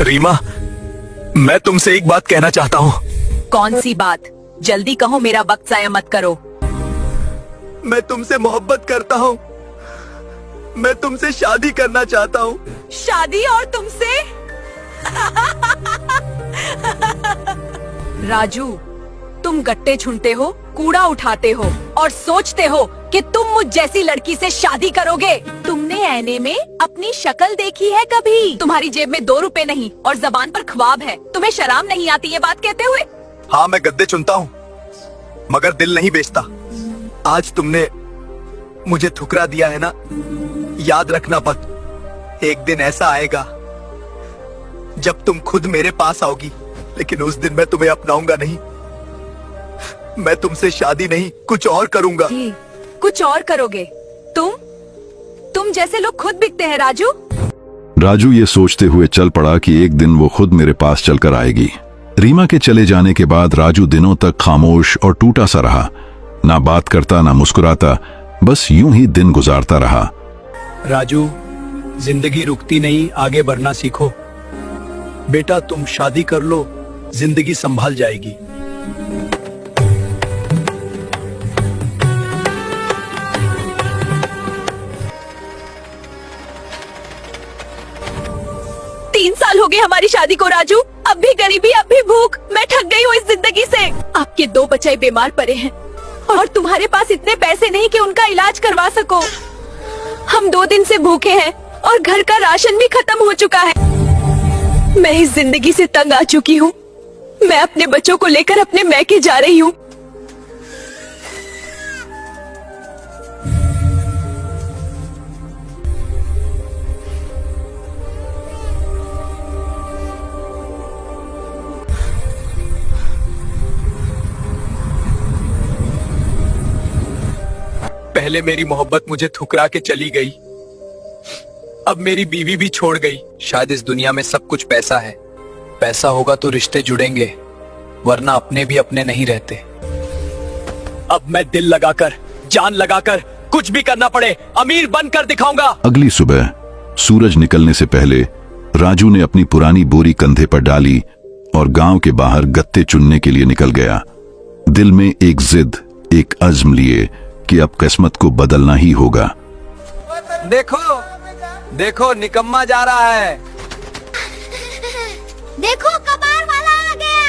रीमा, मैं तुमसे एक बात कहना चाहता हूँ। कौन सी बात? जल्दी कहो, मेरा वक्त जाया मत करो। मैं तुमसे मोहब्बत करता हूँ। मैं तुमसे शादी करना चाहता हूँ। शादी? और तुमसे? राजू, तुम गट्टे छुनते हो, कूड़ा उठाते हो और सोचते हो कि तुम मुझ जैसी लड़की से शादी करोगे। तुमने आईने में अपनी शक्ल देखी है कभी? तुम्हारी जेब में 2 रुपए नहीं और जबान पर ख्वाब है। तुम्हें शर्म नहीं आती ये बात कहते हुए? हाँ, मैं गद्दे चुनता हूँ मगर दिल नहीं बेचता। आज तुमने मुझे ठुकरा दिया है ना, याद रखना पत, एक दिन ऐसा आएगा जब तुम खुद मेरे पास आओगी, लेकिन उस दिन मैं तुम्हें अपनाऊंगा नहीं। मैं तुमसे शादी नहीं, कुछ और करूंगा। कुछ और करोगे? तुम जैसे लोग खुद बिकते हैं राजू। राजू ये सोचते हुए चल पड़ा कि एक दिन वो खुद मेरे पास चलकर आएगी। रीमा के चले जाने के बाद राजू दिनों तक खामोश और टूटा सा रहा। ना बात करता, ना मुस्कुराता, बस यूं ही दिन गुजारता रहा। राजू, जिंदगी रुकती नहीं, आगे बढ़ना सीखो। बेटा, तुम शादी कर लो, जिंदगी संभाल जाएगी। तीन साल हो गए हमारी शादी को राजू। अब भी गरीबी, अब भी भूख। मैं थक गई हूँ इस जिंदगी से। आपके 2 बच्चे बीमार पड़े हैं और तुम्हारे पास इतने पैसे नहीं कि उनका इलाज करवा सको। हम 2 दिन से भूखे हैं और घर का राशन भी खत्म हो चुका है। मैं इस जिंदगी से तंग आ चुकी हूँ। मैं अपने बच्चों को लेकर अपने मैके जा रही हूँ। पहले मेरी मोहब्बत मुझे ठुकरा के चली गई, अब मेरी बीवी भी छोड़ गई। शायद इस दुनिया में सब कुछ पैसा है। पैसा होगा तो रिश्ते जुड़ेंगे, वरना अपने भी अपने नहीं रहते। अब मैं दिल लगाकर, जान लगाकर, कुछ भी करना पड़े अमीर बनकर दिखाऊंगा। अगली सुबह सूरज निकलने से पहले राजू ने अपनी पुरानी बोरी कंधे पर डाली और गांव के बाहर गत्ते चुनने के लिए निकल गया। दिल में एक जिद, एक अज़्म लिए कि अब किस्मत को बदलना ही होगा। देखो देखो, निकम्मा जा रहा है। देखो, कबाड़ वाला आ गया।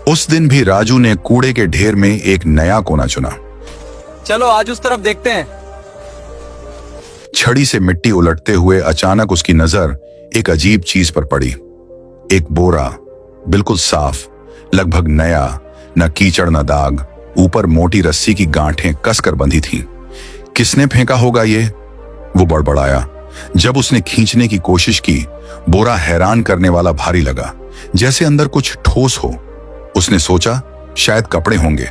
उस दिन भी राजू ने कूड़े के ढेर में एक नया कोना चुना। चलो आज उस तरफ देखते हैं। छड़ी से मिट्टी उलटते हुए अचानक उसकी नजर एक अजीब चीज पर पड़ी। एक बोरा, बिल्कुल साफ, लगभग नया, न कीचड़ न दाग, ऊपर मोटी रस्सी की गांठें कसकर बंधी थीं। किसने फेंका होगा ये? वो बड़बड़ाया। जब उसने खींचने की कोशिश की, बोरा हैरान करने वाला भारी लगा, जैसे अंदर कुछ ठोस हो। उसने सोचा शायद कपड़े होंगे।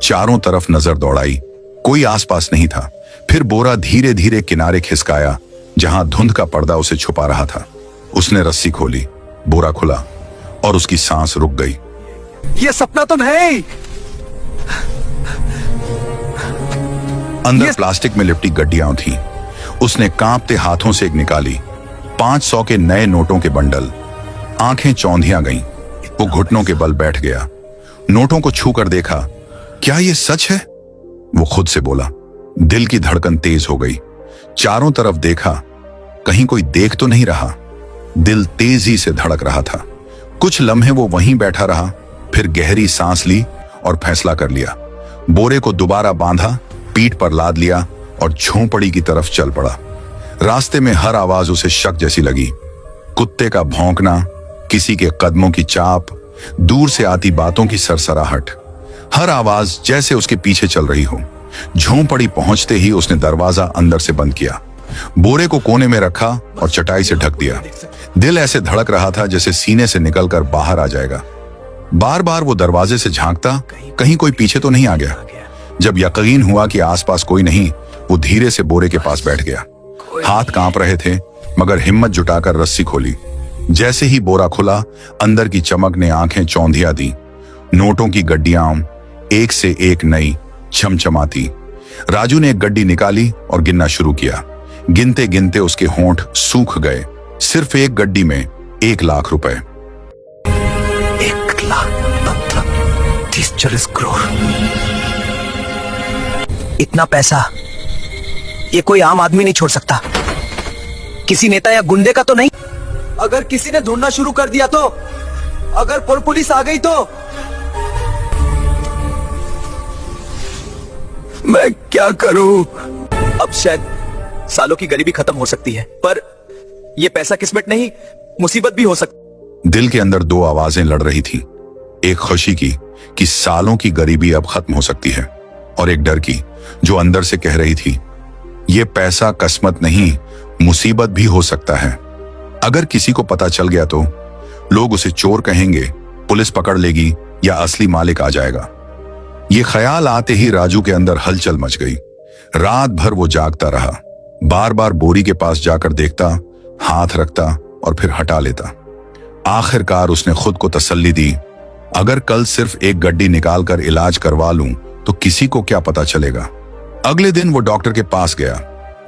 चारों तरफ नजर दौड़ाई, कोई आसपास नहीं था। फिर बोरा धीरे धीरे किनारे खिसकाया, जहां धुंध का पर्दा उसे छुपा रहा था। उसने रस्सी खोली, बोरा खुला और उसकी सांस रुक गई। ये सपना तो नहीं। अंदर प्लास्टिक में लिपटी गड्डियां थीं। उसने कांपते हाथों से एक निकाली। 500 के नए नोटों के बंडल। आंखें चौंधियां गईं। वो घुटनों के बल बैठ गया। नोटों को छू कर देखा। क्या ये सच है? वो खुद से बोला। दिल की धड़कन तेज हो गई। चारों तरफ देखा, कहीं कोई देख तो नहीं रहा। दिल तेजी से धड़क रहा था। कुछ लम्हे वो वहीं बैठा रहा, फिर गहरी सांस ली और फैसला कर लिया। बोरे को दोबारा बांधा, पीठ पर लाद लिया और झोंपड़ी की तरफ चल पड़ा। रास्ते में हर आवाज उसे शक जैसी लगी। कुत्ते का भौंकना, किसी के कदमों की चाप, दूर से आती बातों की सरसराहट, हर आवाज जैसे उसके पीछे चल रही हो। झोंपड़ी पहुंचते ही उसने दरवाजा अंदर से बंद किया, बोरे को कोने में रखा और चटाई से ढक दिया। दिल ऐसे धड़क रहा था जैसे सीने से निकलकर बाहर आ जाएगा। बार बार वो दरवाजे से झांकता, कहीं कोई पीछे तो नहीं आ गया। जब यकीन हुआ कि आसपास कोई नहीं, वो धीरे से बोरे के पास बैठ गया। हाथ कांप रहे थे, मगर हिम्मत जुटाकर रस्सी खोली। जैसे ही बोरा खुला, अंदर की चमक ने आंखें चौंधिया दी। नोटों की गड्डियां एक से एक नई, छमछमाती। राजू ने एक गड्डी निकाली और गिनना शुरू किया। गिनते गिनते उसके होंठ सूख गए, सिर्फ एक गड्डी में 1 लाख रुपए। 1 लाख मतलब 30-40 करोड़। इतना पैसा ये कोई आम आदमी नहीं छोड़ सकता, किसी नेता या गुंडे का तो नहीं। अगर किसी ने ढूंढना शुरू कर दिया तो, अगर पुलिस आ गई तो मैं क्या करूं? अब शायद सालों की गरीबी खत्म हो सकती है, पर यह पैसा किस्मत नहीं, मुसीबत भी हो सकती। दिल के अंदर 2 आवाजें लड़ रही थी, एक खुशी की कि सालों की गरीबी अब खत्म हो सकती है, और एक डर की जो अंदर से कह रही थी यह पैसा किस्मत नहीं, मुसीबत भी हो सकता है। अगर किसी को पता चल गया तो लोग उसे चोर कहेंगे, पुलिस पकड़ लेगी या असली मालिक आ जाएगा। ये ख्याल आते ही राजू के अंदर हलचल मच गई। रात भर वो जागता रहा, बार बार बोरी के पास जाकर देखता, हाथ रखता और फिर हटा लेता। आखिरकार उसने खुद को तसल्ली दी, अगर कल सिर्फ एक गड्डी निकालकर इलाज करवा लूं तो किसी को क्या पता चलेगा। अगले दिन वो डॉक्टर के पास गया।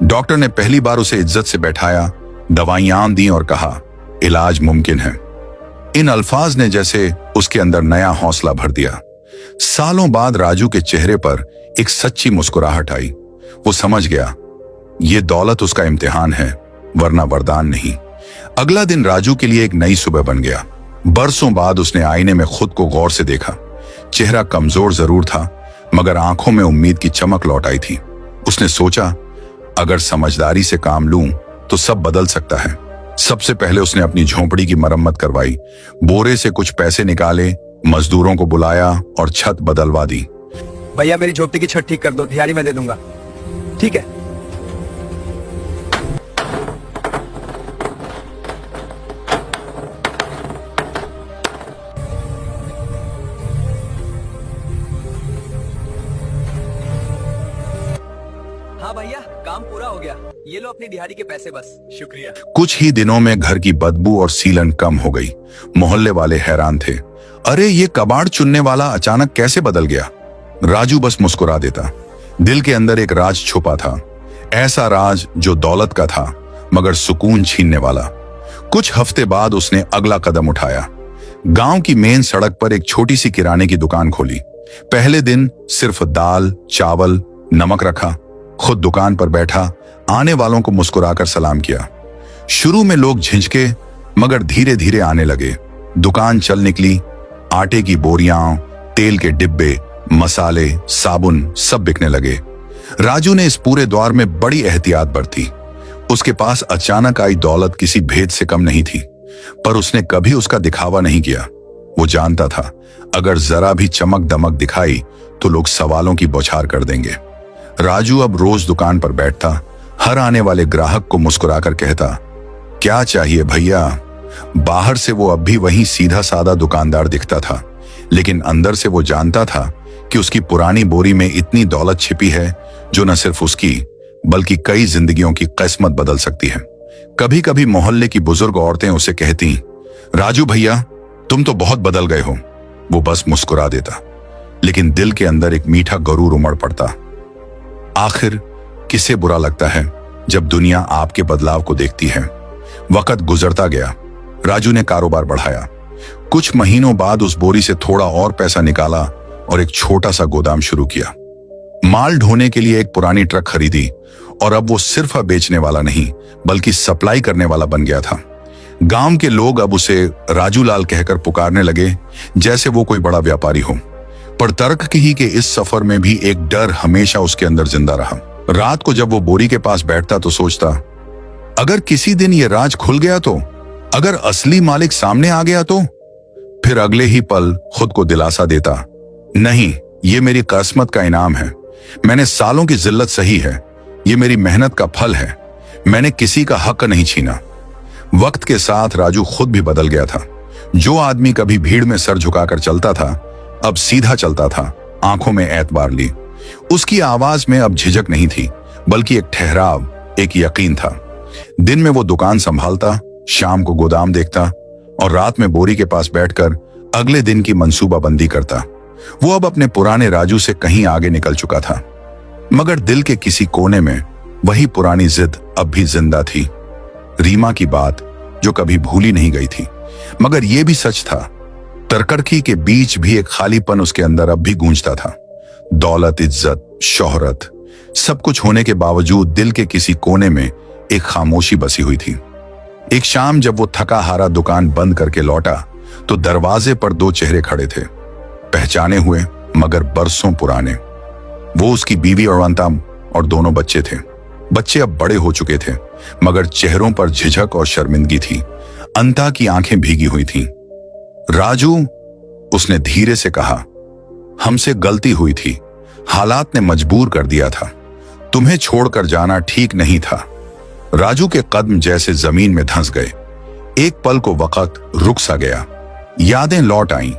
डॉक्टर ने पहली बार उसे इज्जत से बैठाया, दवाइयां दी और कहा इलाज मुमकिन है। इन अल्फाज ने जैसे उसके अंदर नया हौसला भर दिया। सालों बाद राजू के चेहरे पर एक सच्ची मुस्कुराहट आई। वो समझ गया ये दौलत उसका इम्तिहान है, वरना वरदान नहीं। अगला दिन राजू के लिए एक नई सुबह बन गया। बरसों बाद उसने आईने में खुद को गौर से देखा। चेहरा कमजोर जरूर था, मगर आंखों में उम्मीद की चमक लौट आई थी। उसने सोचा अगर समझदारी से काम लूं तो सब बदल सकता है। सबसे पहले उसने अपनी झोंपड़ी की मरम्मत करवाई, बोरे से कुछ पैसे निकाले, मजदूरों को बुलाया और छत बदलवा दी। भैया मेरी झोपड़ी की छत ठीक कर दो, दिहाड़ी मैं दे दूंगा। ठीक है। हाँ भैया काम पूरा हो गया, ये लो अपनी दिहाड़ी के पैसे बस। शुक्रिया। कुछ ही दिनों में घर की बदबू और सीलन कम हो गई। मोहल्ले वाले हैरान थे, अरे ये कबाड़ चुनने वाला अचानक कैसे बदल गया? राजू बस मुस्कुरा देता। दिल के अंदर एक राज छुपा था, ऐसा राज जो दौलत का था मगर सुकून छीनने वाला। कुछ हफ्ते बाद उसने अगला कदम उठाया। गांव की मेन सड़क पर एक छोटी सी किराने की दुकान खोली। पहले दिन सिर्फ दाल, चावल, नमक रखा। खुद दुकान पर बैठा, आने वालों को मुस्कुराकर सलाम किया। शुरू में लोग झिझके, मगर धीरे धीरे आने लगे। दुकान चल निकली। आटे की बोरियां, तेल के डिब्बे, मसाले, साबुन सब बिकने लगे। राजू ने इस पूरे दौर में बड़ी एहतियात बरती। उसके पास अचानक आई दौलत किसी भेद से कम नहीं थी, पर उसने कभी उसका दिखावा नहीं किया। वो जानता था अगर जरा भी चमक दमक दिखाई तो लोग सवालों की बौछार कर देंगे। राजू अब रोज दुकान पर बैठता, हर आने वाले ग्राहक को मुस्कुराकर कहता, क्या चाहिए भैया? बाहर से वो अब भी वही सीधा साधा दुकानदार दिखता था, लेकिन अंदर से वो जानता था कि उसकी पुरानी बोरी में इतनी दौलत छिपी है जो न सिर्फ उसकी बल्कि कई जिंदगियों की किस्मत बदल सकती है। कभी कभी मोहल्ले की बुजुर्ग औरतें उसे कहती, राजू भैया तुम तो बहुत बदल गए हो। वो बस मुस्कुरा देता, लेकिन दिल के अंदर एक मीठा गरूर उमड़ पड़ता। आखिर किसे बुरा लगता है जब दुनिया आपके बदलाव को देखती है। वक्त गुजरता गया। राजू ने कारोबार बढ़ाया। कुछ महीनों बाद उस बोरी से थोड़ा और पैसा निकाला और एक छोटा सा गोदाम शुरू किया। माल ढोने के लिए एक पुरानी ट्रक खरीदी और अब वो सिर्फ बेचने वाला नहीं बल्कि सप्लाई करने वाला बन गया था। गांव के लोग अब उसे राजू लाल कहकर पुकारने लगे, जैसे वो कोई बड़ा व्यापारी हो। पर तर्क ही के इस सफर में भी एक डर हमेशा उसके अंदर जिंदा रहा। रात को जब वो बोरी के पास बैठता तो सोचता, अगर किसी दिन ये राज खुल गया तो, अगर असली मालिक सामने आ गया तो। फिर अगले ही पल खुद को दिलासा देता, नहीं, ये मेरी किस्मत का इनाम है। मैंने सालों की जिल्लत सही है, ये मेरी मेहनत का फल है। मैंने किसी का हक नहीं छीना। वक्त के साथ राजू खुद भी बदल गया था। जो आदमी कभी भीड़ में सर झुकाकर चलता था, अब सीधा चलता था, आंखों में एतबार ली। उसकी आवाज में अब झिझक नहीं थी, बल्कि एक ठहराव, एक यकीन था। दिन में वो दुकान संभालता, शाम को गोदाम देखता और रात में बोरी के पास बैठकर अगले दिन की मंसूबाबंदी करता। वो अब अपने पुराने राजू से कहीं आगे निकल चुका था, मगर दिल के किसी कोने में वही पुरानी जिद अब भी जिंदा थी। रीमा की बात जो कभी भूली नहीं गई थी। मगर यह भी सच था, तरकड़की के बीच भी एक खालीपन उसके अंदर अब भी गूंजता था। दौलत, इज्जत, शोहरत, सब कुछ होने के बावजूद दिल के किसी कोने में एक खामोशी बसी हुई थी। एक शाम जब वो थका हारा दुकान बंद करके लौटा तो दरवाजे पर दो चेहरे खड़े थे, पहचाने हुए मगर बरसों पुराने। वो उसकी बीवी और अंता और दोनों बच्चे थे। बच्चे अब बड़े हो चुके थे मगर चेहरों पर झिझक और शर्मिंदगी थी। अंता की आंखें भीगी हुई थीं। राजू, उसने धीरे से कहा, हमसे गलती हुई थी, हालात ने मजबूर कर दिया था। तुम्हें छोड़कर जाना ठीक नहीं था। राजू के कदम जैसे जमीन में धंस गए। एक पल को वक्त रुक सा गया। यादें लौट आईं।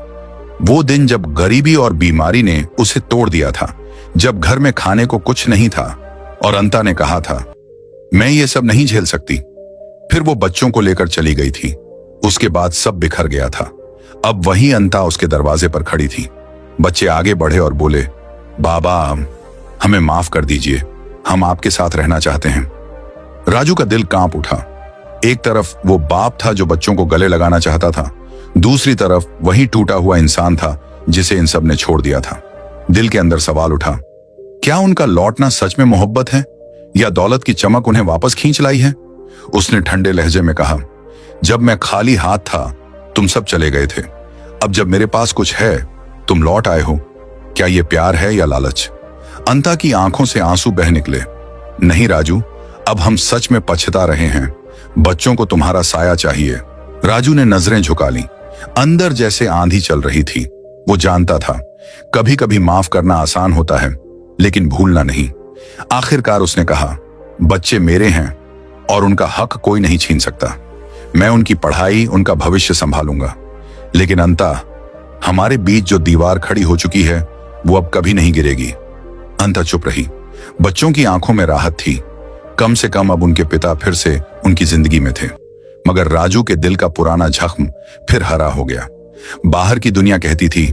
वो दिन जब गरीबी और बीमारी ने उसे तोड़ दिया था, जब घर में खाने को कुछ नहीं था और अंता ने कहा था, मैं ये सब नहीं झेल सकती। फिर वो बच्चों को लेकर चली गई थी। उसके बाद सब बिखर गया था। अब वही अंता उसके दरवाजे पर खड़ी थी। बच्चे आगे बढ़े और बोले, बाबा हमें माफ कर दीजिए, हम आपके साथ रहना चाहते हैं। राजू का दिल कांप उठा। एक तरफ वो बाप था जो बच्चों को गले लगाना चाहता था, दूसरी तरफ वही टूटा हुआ इंसान था जिसे इन सब ने छोड़ दिया था। दिल के अंदर सवाल उठा, क्या उनका लौटना सच में मोहब्बत है या दौलत की चमक उन्हें वापस खींच लाई है? उसने ठंडे लहजे में कहा, जब मैं खाली हाथ था तुम सब चले गए थे, अब जब मेरे पास कुछ है तुम लौट आए हो। क्या ये प्यार है या लालच? अंता की आंखों से आंसू बह निकले। नहीं राजू, अब हम सच में पछता रहे हैं। बच्चों को तुम्हारा साया चाहिए। राजू ने नजरें झुका ली। अंदर जैसे आंधी चल रही थी। वो जानता था कभी कभी माफ करना आसान होता है लेकिन भूलना नहीं। आखिरकार उसने कहा, बच्चे मेरे हैं और उनका हक कोई नहीं छीन सकता। मैं उनकी पढ़ाई, उनका भविष्य संभालूंगा। लेकिन अंता, हमारे बीच जो दीवार खड़ी हो चुकी है वो अब कभी नहीं गिरेगी। अंता चुप रही। बच्चों की आंखों में राहत थी। कम से कम अब उनके पिता फिर से उनकी जिंदगी में थे। मगर राजू के दिल का पुराना जख्म फिर हरा हो गया। बाहर की दुनिया कहती थी,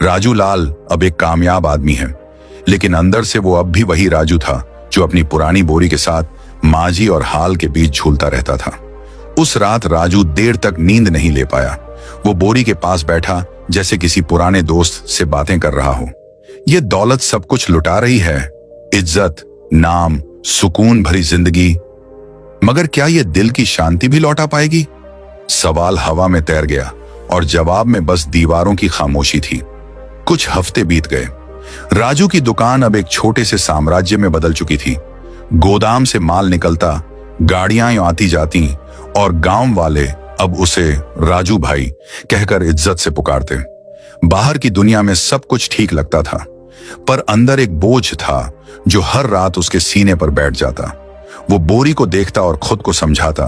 राजू लाल अब एक कामयाब आदमी है, लेकिन अंदर से वो अब भी वही राजू था जो अपनी पुरानी बोरी के साथ माजी और हाल के बीच झूलता रहता था। उस रात राजू देर तक नींद नहीं ले पाया। वो बोरी के पास बैठा जैसे किसी पुराने दोस्त से बातें कर रहा हो। ये दौलत सब कुछ लुटा रही है, इज्जत, नाम, सुकून भरी जिंदगी, मगर क्या ये दिल की शांति भी लौटा पाएगी? सवाल हवा में तैर गया और जवाब में बस दीवारों की खामोशी थी। कुछ हफ्ते बीत गए। राजू की दुकान अब एक छोटे से साम्राज्य में बदल चुकी थी। गोदाम से माल निकलता, गाड़ियां आती जाती और गांव वाले अब उसे राजू भाई कहकर इज्जत से पुकारते। बाहर की दुनिया में सब कुछ ठीक लगता था, पर अंदर एक बोझ था जो हर रात उसके सीने पर बैठ जाता। वो बोरी को देखता और खुद को समझाता,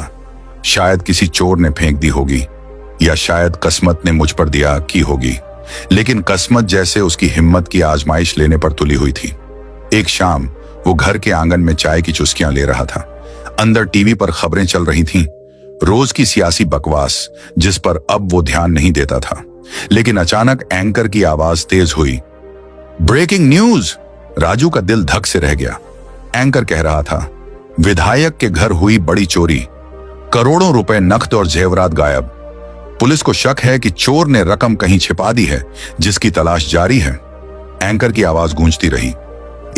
शायद किसी चोर ने फेंक दी होगी या शायद किस्मत ने मुझ पर दिया की होगी। लेकिन किस्मत जैसे उसकी हिम्मत की आजमाइश लेने पर तुली हुई थी। एक शाम वो घर के आंगन में चाय की चुस्कियां ले रहा था। अंदर टीवी पर खबरें चल रही थीं, रोज की सियासी बकवास जिस पर अब वो ध्यान नहीं देता था। लेकिन अचानक एंकर की आवाज तेज हुई, ब्रेकिंग न्यूज। राजू का दिल धक से रह गया। एंकर कह रहा था, विधायक के घर हुई बड़ी चोरी, करोड़ों रुपए नकद और जेवरात गायब। पुलिस को शक है कि चोर ने रकम कहीं छिपा दी है जिसकी तलाश जारी है। एंकर की आवाज गूंजती रही,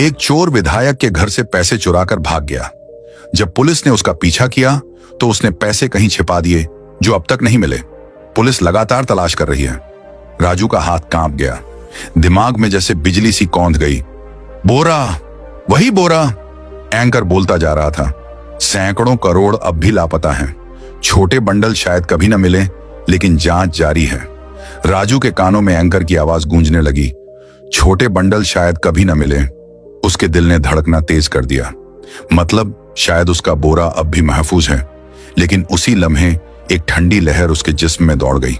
एक चोर विधायक के घर से पैसे चुराकर भाग गया। जब पुलिस ने उसका पीछा किया तो उसने पैसे कहीं छिपा दिए जो अब तक नहीं मिले। पुलिस लगातार तलाश कर रही है। राजू का हाथ कांप गया। दिमाग में जैसे बिजली सी कौंध गई। बोरा, वही बोरा। एंकर बोलता जा रहा था, सैकड़ों करोड़ अब भी लापता हैं। छोटे बंडल शायद कभी न मिले, लेकिन जांच जारी है। राजू के कानों में एंकर की आवाज गूंजने लगी, छोटे बंडल शायद कभी न मिले। उसके दिल ने धड़कना तेज कर दिया। मतलब शायद उसका बोरा अब भी महफूज है। लेकिन उसी लम्हे एक ठंडी लहर उसके जिस्म में दौड़ गई।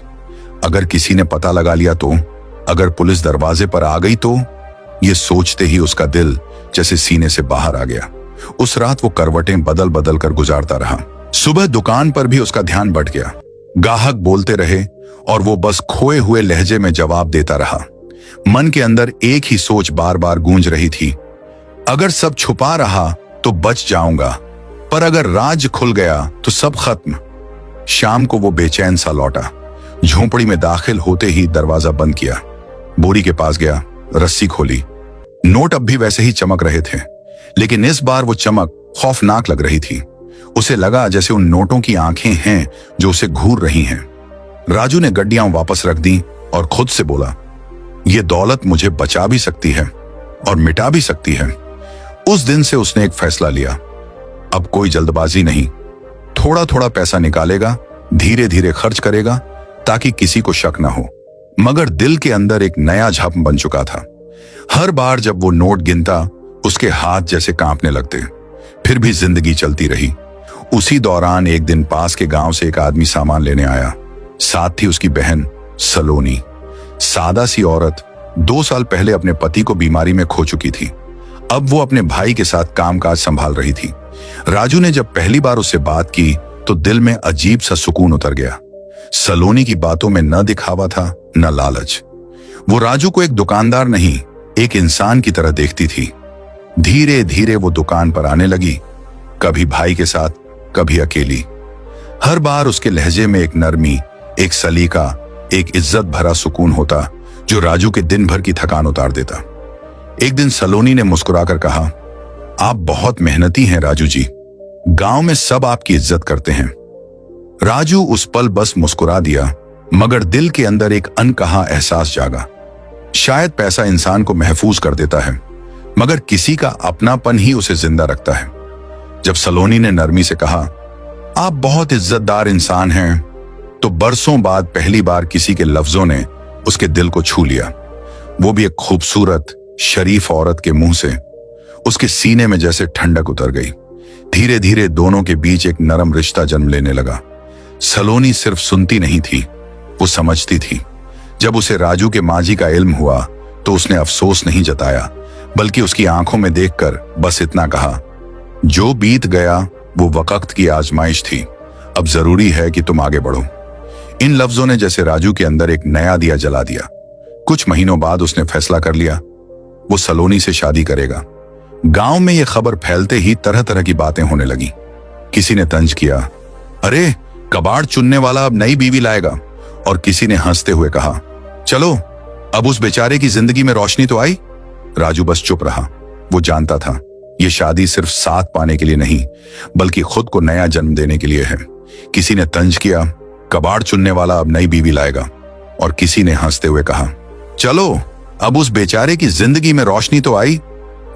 अगर किसी ने पता लगा लिया तो, अगर पुलिस दरवाजे पर आ गई तो। ये सोचते ही उसका दिल जैसे सीने से बाहर आ गया। उस रात वो करवटें बदल बदल कर गुजारता रहा। सुबह दुकान पर भी उसका ध्यान बट गया। गाहक बोलते रहे और वो बस खोए हुए लहजे में जवाब देता रहा। मन के अंदर एक ही सोच बार बार गूंज रही थी, अगर सब छुपा रहा तो बच जाऊंगा, पर अगर राज खुल गया तो सब खत्म। शाम को वो बेचैन सा लौटा। झोंपड़ी में दाखिल होते ही दरवाजा बंद किया, बोरी के पास गया, रस्सी खोली। नोट अब भी वैसे ही चमक रहे थे, लेकिन इस बार वो चमक खौफनाक लग रही थी। उसे लगा जैसे उन नोटों की आंखें हैं जो उसे घूर रही हैं। राजू ने गड्डियां वापस रख दी और खुद से बोला, ये दौलत मुझे बचा भी सकती है और मिटा भी सकती है। उस दिन से उसने एक फैसला लिया, अब कोई जल्दबाजी नहीं, थोड़ा थोड़ा पैसा निकालेगा, धीरे धीरे खर्च करेगा ताकि किसी को शक ना हो। मगर दिल के अंदर एक नया झप बन चुका था। हर बार जब वो नोट गिनता उसके हाथ जैसे कांपने लगते। फिर भी जिंदगी चलती रही। उसी दौरान एक दिन पास के गांव से एक आदमी सामान लेने आया। साथ थी उसकी बहन सलोनी, सादा सी औरत, 2 साल पहले अपने पति को बीमारी में खो चुकी थी। अब वो अपने भाई के साथ कामकाज संभाल रही थी। राजू ने जब पहली बार उससे बात की तो दिल में अजीब सा सुकून उतर गया। सलोनी की बातों में न दिखावा था न लालच। वो राजू को एक दुकानदार नहीं, एक इंसान की तरह देखती थी। धीरे धीरे वो दुकान पर आने लगी, कभी भाई के साथ, कभी अकेली। हर बार उसके लहजे में एक नरमी, एक सलीका, एक इज्जत भरा सुकून होता जो राजू के दिन भर की थकान उतार देता। एक दिन सलोनी ने मुस्कुराकर कहा, आप बहुत मेहनती हैं राजू जी, गांव में सब आपकी इज्जत करते हैं। राजू उस पल बस मुस्कुरा दिया, मगर दिल के अंदर एक अनकहा एहसास जागा। शायद पैसा इंसान को महफूज कर देता है, मगर किसी का अपनापन ही उसे जिंदा रखता है। जब सलोनी ने नरमी से कहा, आप बहुत इज्जतदार इंसान हैं, तो बरसों बाद पहली बार किसी के लफ्जों ने उसके दिल को छू लिया। वो भी एक खूबसूरत शरीफ औरत के मुंह से। उसके सीने में जैसे ठंडक उतर गई। धीरे धीरे दोनों के बीच एक नरम रिश्ता जन्म लेने लगा। सलोनी सिर्फ सुनती नहीं थी, वो समझती थी। जब उसे राजू के मांझी का इल्म हुआ तो उसने अफसोस नहीं जताया, बल्कि उसकी आंखों में देखकर बस इतना कहा, जो बीत गया वो वक्त की आजमाइश थी, अब जरूरी है कि तुम आगे बढ़ो। इन लफ्जों ने जैसे राजू के अंदर एक नया दिया जला दिया। कुछ महीनों बाद उसने फैसला कर लिया, वो सलोनी से शादी करेगा। गांव में यह खबर फैलते ही तरह तरह की बातें होने लगी। किसी ने तंज किया, अरे कबाड़ चुनने वाला अब नई बीवी लाएगा, और किसी ने हंसते हुए कहा, चलो अब उस बेचारे की जिंदगी में रोशनी तो आई। राजू बस चुप रहा। वो जानता था ये शादी सिर्फ साथ पाने के लिए नहीं, बल्कि खुद को नया जन्म देने के लिए है। किसी ने तंज किया, कबाड़ चुनने वाला अब नई बीवी लाएगा, और किसी ने हंसते हुए कहा, चलो अब उस बेचारे की जिंदगी में रोशनी तो आई।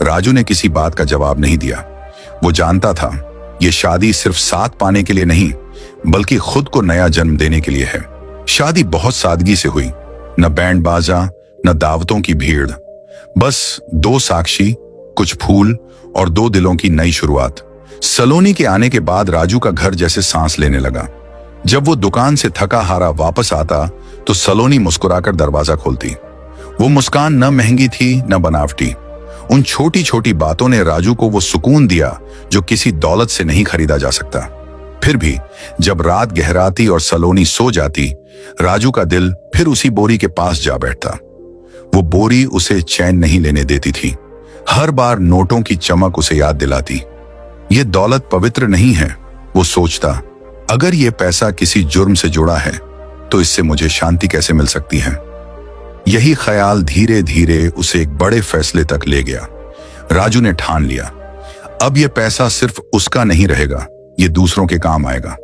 राजू ने किसी बात का जवाब नहीं दिया। वो जानता था ये शादी सिर्फ साथ पाने के लिए नहीं, बल्कि खुद को नया जन्म देने के लिए है। शादी बहुत सादगी से हुई, न बैंड बाजा, न दावतों की भीड़, बस 2 साक्षी, कुछ फूल और 2 दिलों की नई शुरुआत। सलोनी के आने के बाद राजू का घर जैसे सांस लेने लगा। जब वो दुकान से थका हारा वापस आता तो सलोनी मुस्कुराकर दरवाजा खोलती। वो मुस्कान न महंगी थी न बनावटी। उन छोटी छोटी बातों ने राजू को वो सुकून दिया जो किसी दौलत से नहीं खरीदा जा सकता। फिर भी जब रात गहराती और सलोनी सो जाती, राजू का दिल फिर उसी बोरी के पास जा बैठता। वो बोरी उसे चैन नहीं लेने देती थी। हर बार नोटों की चमक उसे याद दिलाती, ये दौलत पवित्र नहीं है। वो सोचता, अगर ये पैसा किसी जुर्म से जुड़ा है तो इससे मुझे शांति कैसे मिल सकती है। यही ख्याल धीरे धीरे उसे एक बड़े फैसले तक ले गया। राजू ने ठान लिया, अब यह पैसा सिर्फ उसका नहीं रहेगा, ये दूसरों के काम आएगा।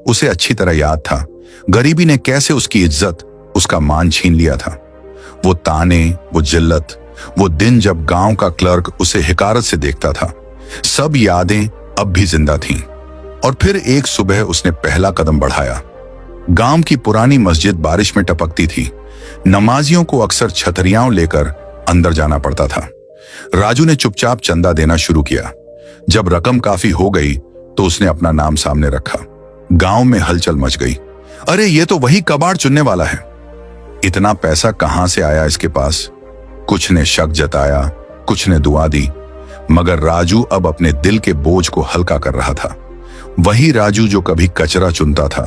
उसे अच्छी तरह याद था गरीबी ने कैसे उसकी इज्जत, उसका मान छीन लिया था। वो ताने, वो जिल्लत, वो दिन जब गांव का क्लर्क उसे हिकारत से देखता था, सब यादें अब भी जिंदा थीं। और फिर एक सुबह उसने पहला कदम बढ़ाया। गांव की पुरानी मस्जिद बारिश में टपकती थी। नमाजियों को अक्सर छतरियां लेकर अंदर जाना पड़ता था। राजू ने चुपचाप चंदा देना शुरू किया। जब रकम काफी हो गई तो उसने अपना नाम सामने रखा। गांव में हलचल मच गई, अरे ये तो वही कबाड़ चुनने वाला है, इतना पैसा कहां से आया इसके पास। कुछ ने शक जताया, कुछ ने दुआ दी, मगर राजू अब अपने दिल के बोझ को हल्का कर रहा था। वही राजू जो कभी कचरा चुनता था,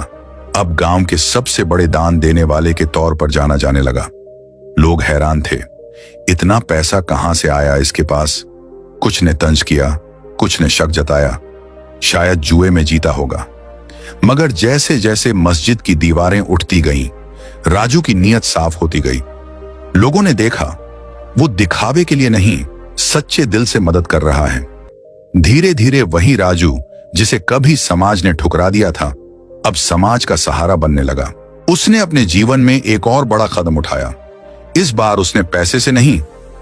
अब गांव के सबसे बड़े दान देने वाले के तौर पर जाना जाने लगा। लोग हैरान थे, इतना पैसा कहां से आया इसके पास। कुछ ने तंज किया, कुछ ने शक जताया, शायद जुए में जीता होगा। मगर जैसे जैसे मस्जिद की दीवारें उठती गईं, राजू की नीयत साफ होती गई। लोगों ने देखा वो दिखावे के लिए नहीं, सच्चे दिल से मदद कर रहा है। धीरे धीरे वही राजू जिसे कभी समाज ने ठुकरा दिया था, अब समाज का सहारा बनने लगा। उसने अपने जीवन में एक और बड़ा कदम उठाया। इस बार उसने पैसे से नहीं,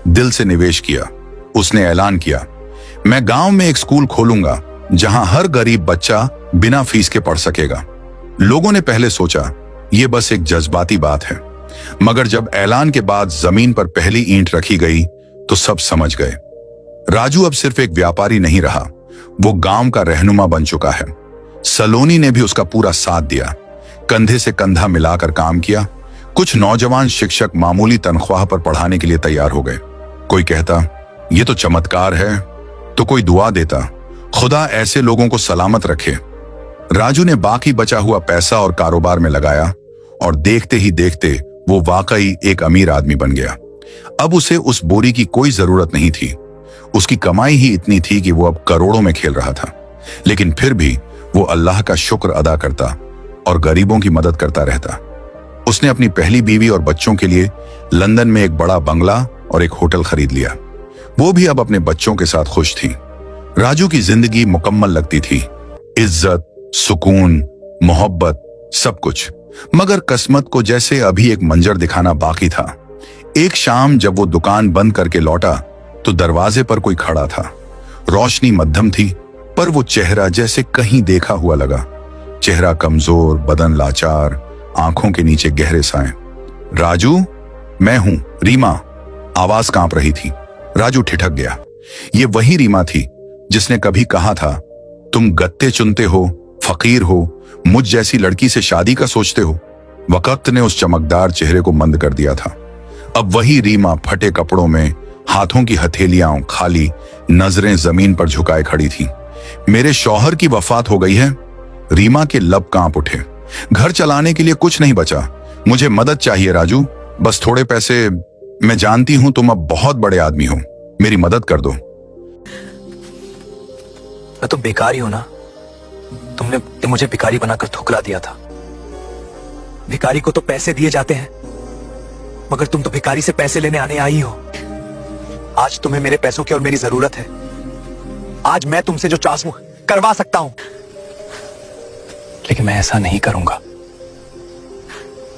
दिल से निवेश किया। उसने ऐलान किया, मैं गांव में एक स्कूल खोलूंगा जहां हर गरीब बच्चा बिना फीस के पढ़ सकेगा। लोगों ने पहले सोचा यह बस एक जज्बाती बात है, मगर जब ऐलान के बाद जमीन पर पहली ईंट रखी गई तो सब समझ गए। राजू अब सिर्फ एक व्यापारी नहीं रहा, वो गांव का रहनुमा बन चुका है। सलोनी ने भी उसका पूरा साथ दिया, कंधे से कंधा मिलाकर काम किया। कुछ नौजवान शिक्षक मामूली तनख्वाह पर पढ़ाने के लिए तैयार हो गए। कोई कहता ये तो चमत्कार है, तो कोई दुआ देता खुदा ऐसे लोगों को सलामत रखे। राजू ने बाकी बचा हुआ पैसा और कारोबार में लगाया और देखते ही देखते वो वाकई एक अमीर आदमी बन गया। अब उसे उस बोरी की कोई जरूरत नहीं थी। उसकी कमाई ही इतनी थी कि वो अब करोड़ों में खेल रहा था, लेकिन फिर भी वो अल्लाह का शुक्र अदा करता और गरीबों की मदद करता रहता। उसने अपनी पहली बीवी और बच्चों के लिए लंदन में एक बड़ा बंगला और एक होटल खरीद लिया। वो भी अब अपने बच्चों के साथ खुश थी। राजू की जिंदगी मुकम्मल लगती थी, इज्जत, सुकून, मोहब्बत, सब कुछ। मगर किस्मत को जैसे अभी एक मंजर दिखाना बाकी था। एक शाम जब वो दुकान बंद करके लौटा तो दरवाजे पर कोई खड़ा था। रोशनी मध्यम थी, पर वो चेहरा जैसे कहीं देखा हुआ लगा। चेहरा कमजोर, बदन लाचार, आंखों के नीचे गहरे साए। राजू, मैं हूं, रीमा। आवाज कांप रही थी। राजू ठिठक गया। ये वही रीमा थी जिसने कभी कहा था, तुम गत्ते चुनते हो, फकीर हो, मुझ जैसी लड़की से शादी का सोचते हो। वक्त ने उस चमकदार चेहरे को मंद कर दिया था। अब वही रीमा फटे कपड़ों में, हाथों की हथेलियां खाली, नजरें जमीन पर झुकाए खड़ी थी। मेरे शौहर की वफात हो गई है। रीमा के लब कांप उठे। घर चलाने के लिए कुछ नहीं बचा। मुझे मदद चाहिए राजू, बस थोड़े पैसे। मैं जानती हूं तुम अब बहुत बड़े आदमी हो, मेरी मदद कर दो। मैं तो बेकार ही हूं ना। तुमने मुझे भिखारी बनाकर ठुकरा दिया था। भिखारी को तो पैसे दिए जाते हैं, मगर तुम तो भिखारी से पैसे लेने आने आई हो। आज तुम्हें मेरे पैसों की और मेरी जरूरत है। आज मैं तुमसे जो चाहूं करवा सकता हूं, लेकिन मैं ऐसा नहीं करूंगा।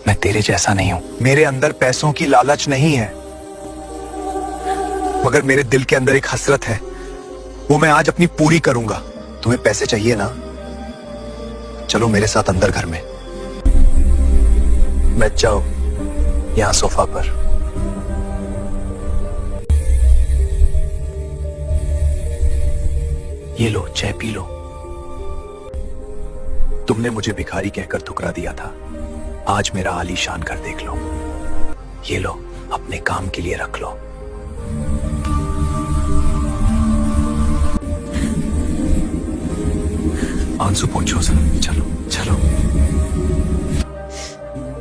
मैं तेरे जैसा नहीं हूं। मेरे अंदर पैसों की लालच नहीं है, मगर मेरे दिल के अंदर एक हसरत है, वो मैं आज अपनी पूरी करूंगा। तुम्हें पैसे चाहिए ना? चलो मेरे साथ अंदर घर में। बैठ जाओ यहां सोफा पर। ये लो, चाय पी लो। तुमने मुझे भिखारी कहकर ठुकरा दिया था, आज मेरा आलीशान घर देख लो। ये लो, अपने काम के लिए रख लो। आंसू पोंछो सर, चलो चलो।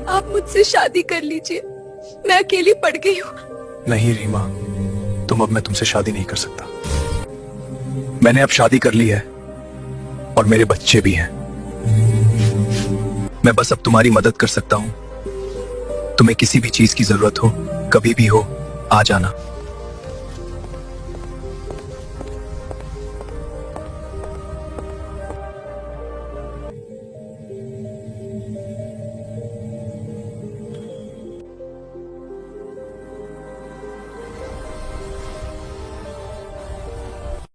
आप मुझसे शादी कर लीजिए, मैं अकेली पड़ गई हूँ। नहीं रीमा, अब मैं तुमसे शादी नहीं कर सकता। मैंने अब शादी कर ली है और मेरे बच्चे भी हैं। मैं बस अब तुम्हारी मदद कर सकता हूं। तुम्हें किसी भी चीज की जरूरत हो, कभी भी हो, आ जाना।